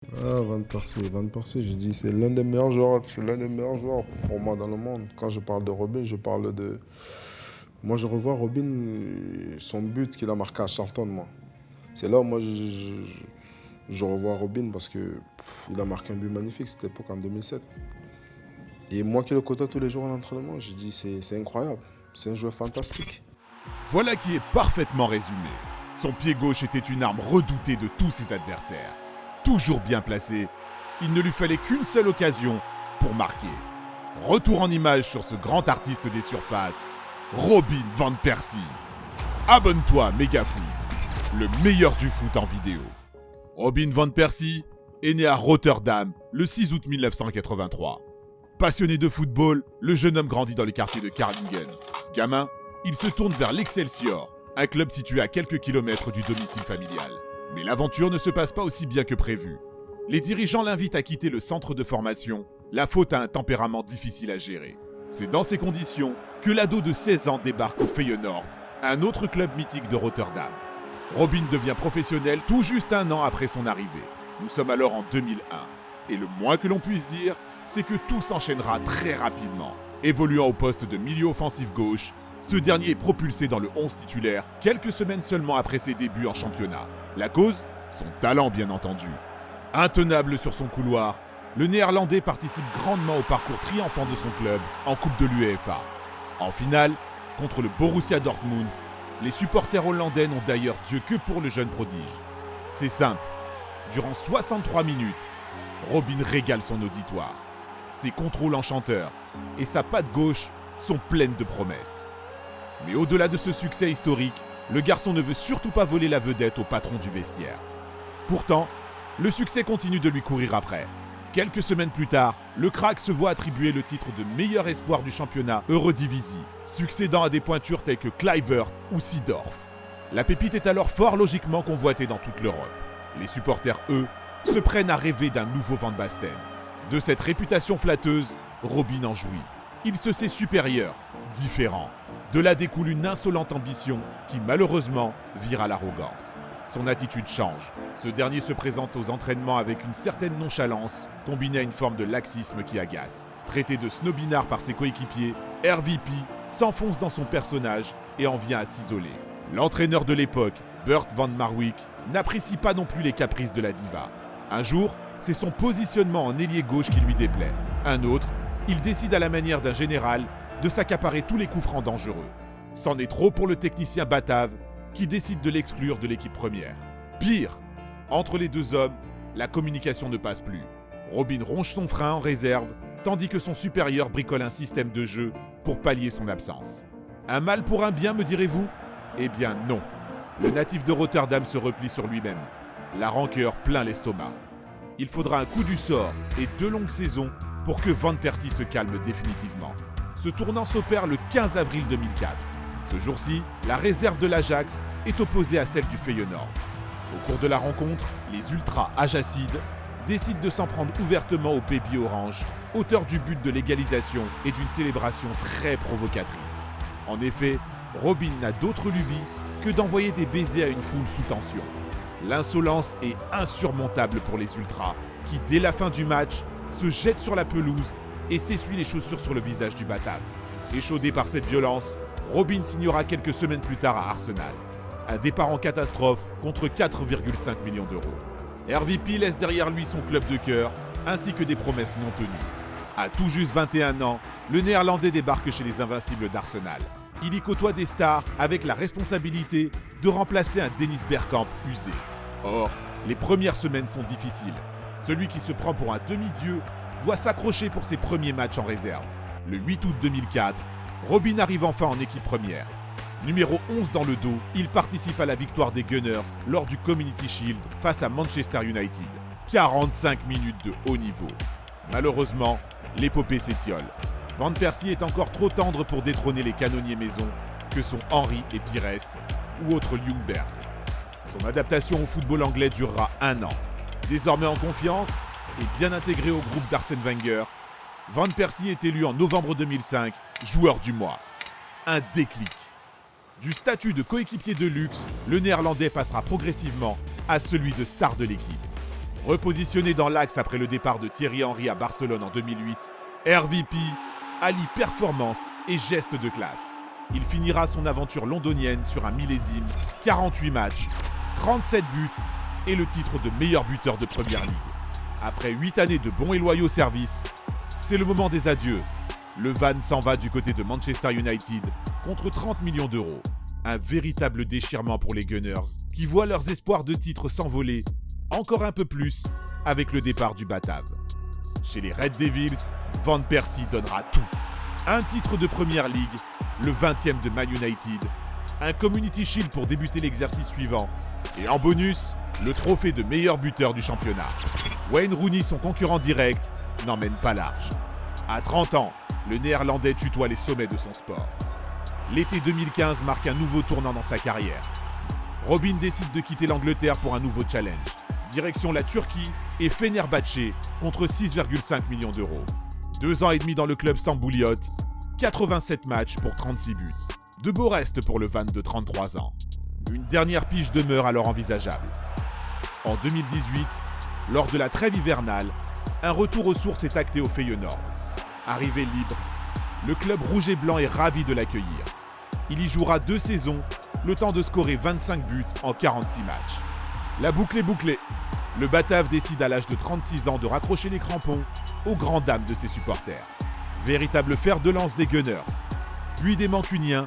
Ah, Van Persie, j'ai dit, c'est l'un des meilleurs joueurs, c'est l'un des meilleurs joueurs pour moi dans le monde. Quand je parle de Robin, je parle de. Moi, je revois Robin, son but qu'il a marqué à Charlton, moi. C'est là où moi, je revois Robin parce que il a marqué un but magnifique, cette époque en 2007. Et moi qui le côtoie tous les jours en entraînement, je dis, c'est incroyable. C'est un joueur fantastique. Voilà qui est parfaitement résumé. Son pied gauche était une arme redoutée de tous ses adversaires. Toujours bien placé, il ne lui fallait qu'une seule occasion pour marquer. Retour en image sur ce grand artiste des surfaces, Robin Van Persie. Abonne-toi Megafoot, le meilleur du foot en vidéo. Robin Van Persie est né à Rotterdam le 6 août 1983. Passionné de football, le jeune homme grandit dans les quartiers de Kralingen. Gamin, il se tourne vers l'Excelsior, un club situé à quelques kilomètres du domicile familial. Mais l'aventure ne se passe pas aussi bien que prévu. Les dirigeants l'invitent à quitter le centre de formation, la faute à un tempérament difficile à gérer. C'est dans ces conditions que l'ado de 16 ans débarque au Feyenoord, un autre club mythique de Rotterdam. Robin devient professionnel tout juste un an après son arrivée. Nous sommes alors en 2001. Et le moins que l'on puisse dire, c'est que tout s'enchaînera très rapidement. Évoluant au poste de milieu offensif gauche, ce dernier est propulsé dans le 11 titulaire quelques semaines seulement après ses débuts en championnat. La cause ? Son talent bien entendu. Intenable sur son couloir, le Néerlandais participe grandement au parcours triomphant de son club en Coupe de l'UEFA. En finale, contre le Borussia Dortmund, les supporters hollandais n'ont d'ailleurs Dieu que pour le jeune prodige. C'est simple, durant 63 minutes, Robin régale son auditoire. Ses contrôles enchanteurs et sa patte gauche sont pleines de promesses. Mais au-delà de ce succès historique, le garçon ne veut surtout pas voler la vedette au patron du vestiaire. Pourtant, le succès continue de lui courir après. Quelques semaines plus tard, le crack se voit attribuer le titre de meilleur espoir du championnat Eredivisie, succédant à des pointures telles que Kluivert ou Seedorf. La pépite est alors fort logiquement convoitée dans toute l'Europe. Les supporters, eux, se prennent à rêver d'un nouveau Van Basten. De cette réputation flatteuse, Robin en jouit. Il se sait supérieur, différent. De là découle une insolente ambition qui malheureusement vire à l'arrogance. Son attitude change. Ce dernier se présente aux entraînements avec une certaine nonchalance, combinée à une forme de laxisme qui agace. Traité de snobinard par ses coéquipiers, RVP s'enfonce dans son personnage et en vient à s'isoler. L'entraîneur de l'époque, Bert van Marwijk, n'apprécie pas non plus les caprices de la diva. Un jour, c'est son positionnement en ailier gauche qui lui déplaît. Un autre, il décide à la manière d'un général de s'accaparer tous les coups francs dangereux. C'en est trop pour le technicien batave qui décide de l'exclure de l'équipe première. Pire, entre les deux hommes, la communication ne passe plus. Robin ronge son frein en réserve, tandis que son supérieur bricole un système de jeu pour pallier son absence. Un mal pour un bien, me direz-vous ? Eh bien non. Le natif de Rotterdam se replie sur lui-même. La rancœur plein l'estomac. Il faudra un coup du sort et 2 longues saisons pour que Van Persie se calme définitivement. Ce tournant s'opère le 15 avril 2004. Ce jour-ci, la réserve de l'Ajax est opposée à celle du Feyenoord. Au cours de la rencontre, les ultras ajacides décident de s'en prendre ouvertement au Baby Orange, auteur du but de l'égalisation et d'une célébration très provocatrice. En effet, Robin n'a d'autre lubie que d'envoyer des baisers à une foule sous tension. L'insolence est insurmontable pour les ultras, qui dès la fin du match se jettent sur la pelouse et s'essuient les chaussures sur le visage du batave. Échaudé par cette violence, Robin signera quelques semaines plus tard à Arsenal. Un départ en catastrophe contre 4,5 millions d'euros. RVP laisse derrière lui son club de cœur, ainsi que des promesses non tenues. À tout juste 21 ans, le Néerlandais débarque chez les Invincibles d'Arsenal. Il y côtoie des stars avec la responsabilité de remplacer un Dennis Bergkamp usé. Or, les premières semaines sont difficiles. Celui qui se prend pour un demi-dieu doit s'accrocher pour ses premiers matchs en réserve. Le 8 août 2004, Robin arrive enfin en équipe première. Numéro 11 dans le dos, il participe à la victoire des Gunners lors du Community Shield face à Manchester United. 45 minutes de haut niveau. Malheureusement, l'épopée s'étiole. Van Persie est encore trop tendre pour détrôner les canonniers maison que sont Henry et Pires ou autres Ljungberg. Son adaptation au football anglais durera 1 an. Désormais en confiance et bien intégré au groupe d'Arsène Wenger, Van Persie est élu en novembre 2005 joueur du mois. Un déclic. Du statut de coéquipier de luxe, le Néerlandais passera progressivement à celui de star de l'équipe. Repositionné dans l'axe après le départ de Thierry Henry à Barcelone en 2008, RVP allie performance et geste de classe. Il finira son aventure londonienne sur un millésime, 48 matchs, 37 buts et le titre de meilleur buteur de Première Ligue. Après 8 années de bons et loyaux services, c'est le moment des adieux. Le Van s'en va du côté de Manchester United contre 30 millions d'euros. Un véritable déchirement pour les Gunners qui voient leurs espoirs de titre s'envoler encore un peu plus avec le départ du Batave. Chez les Red Devils, Van Persie donnera tout. Un titre de Première Ligue, le 20e de Man United, un Community Shield pour débuter l'exercice suivant et en bonus, le trophée de meilleur buteur du championnat. Wayne Rooney, son concurrent direct, n'emmène pas large. À 30 ans, le Néerlandais tutoie les sommets de son sport. L'été 2015 marque un nouveau tournant dans sa carrière. Robin décide de quitter l'Angleterre pour un nouveau challenge. Direction la Turquie et Fenerbahçe contre 6,5 millions d'euros. 2 ans et demi dans le club stambouliote, 87 matchs pour 36 buts. De beaux restes pour le Van de 33 ans. Une dernière pige demeure alors envisageable. En 2018, lors de la trêve hivernale, un retour aux sources est acté au Feyenoord. Arrivé libre, le club rouge et blanc est ravi de l'accueillir. Il y jouera 2 saisons, le temps de scorer 25 buts en 46 matchs. La boucle est bouclée. Le Batave décide à l'âge de 36 ans de raccrocher les crampons aux grandes dames de ses supporters. Véritable fer de lance des Gunners, puis des Mancuniens,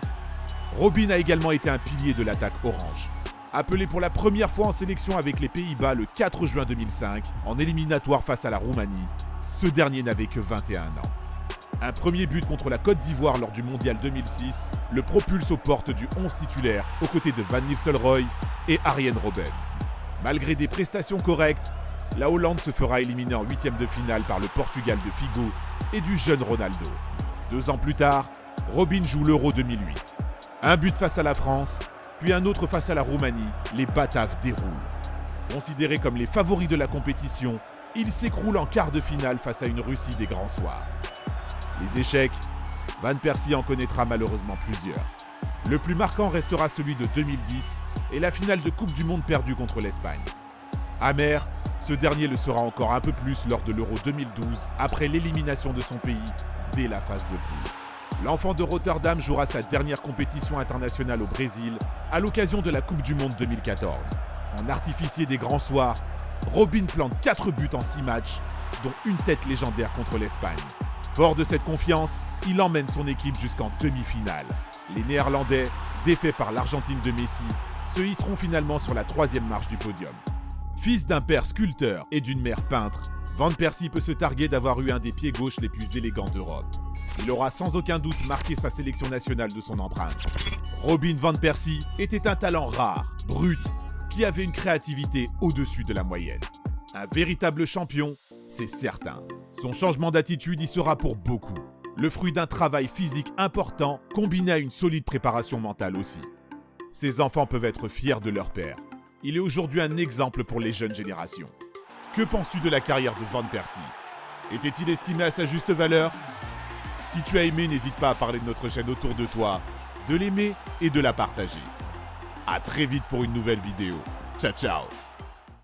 Robin a également été un pilier de l'attaque orange. Appelé pour la première fois en sélection avec les Pays-Bas le 4 juin 2005, en éliminatoire face à la Roumanie, ce dernier n'avait que 21 ans. Un premier but contre la Côte d'Ivoire lors du Mondial 2006 le propulse aux portes du 11 titulaire aux côtés de Van Nistelrooy et Arjen Robben. Malgré des prestations correctes, la Hollande se fera éliminer en 8e de finale par le Portugal de Figo et du jeune Ronaldo. 2 ans plus tard, Robin joue l'Euro 2008. Un but face à la France, puis un autre face à la Roumanie, les Bataves déroulent. Considérés comme les favoris de la compétition, ils s'écroulent en quart de finale face à une Russie des grands soirs. Les échecs, Van Persie en connaîtra malheureusement plusieurs. Le plus marquant restera celui de 2010 et la finale de Coupe du Monde perdue contre l'Espagne. Amer, ce dernier le sera encore un peu plus lors de l'Euro 2012 après l'élimination de son pays dès la phase de poule. L'enfant de Rotterdam jouera sa dernière compétition internationale au Brésil à l'occasion de la Coupe du Monde 2014. En artificier des grands soirs, Robin plante 4 buts en 6 matchs, dont une tête légendaire contre l'Espagne. Fort de cette confiance, il emmène son équipe jusqu'en demi-finale. Les Néerlandais, défaits par l'Argentine de Messi, se hisseront finalement sur la 3e marche du podium. Fils d'un père sculpteur et d'une mère peintre, Van Persie peut se targuer d'avoir eu un des pieds gauches les plus élégants d'Europe. Il aura sans aucun doute marqué sa sélection nationale de son empreinte. Robin Van Persie était un talent rare, brut, qui avait une créativité au-dessus de la moyenne. Un véritable champion, c'est certain. Son changement d'attitude y sera pour beaucoup. Le fruit d'un travail physique important combiné à une solide préparation mentale aussi. Ses enfants peuvent être fiers de leur père. Il est aujourd'hui un exemple pour les jeunes générations. Que penses-tu de la carrière de Van Persie? Était-il estimé à sa juste valeur? Si tu as aimé, n'hésite pas à parler de notre chaîne autour de toi, de l'aimer et de la partager. À très vite pour une nouvelle vidéo. Ciao ciao.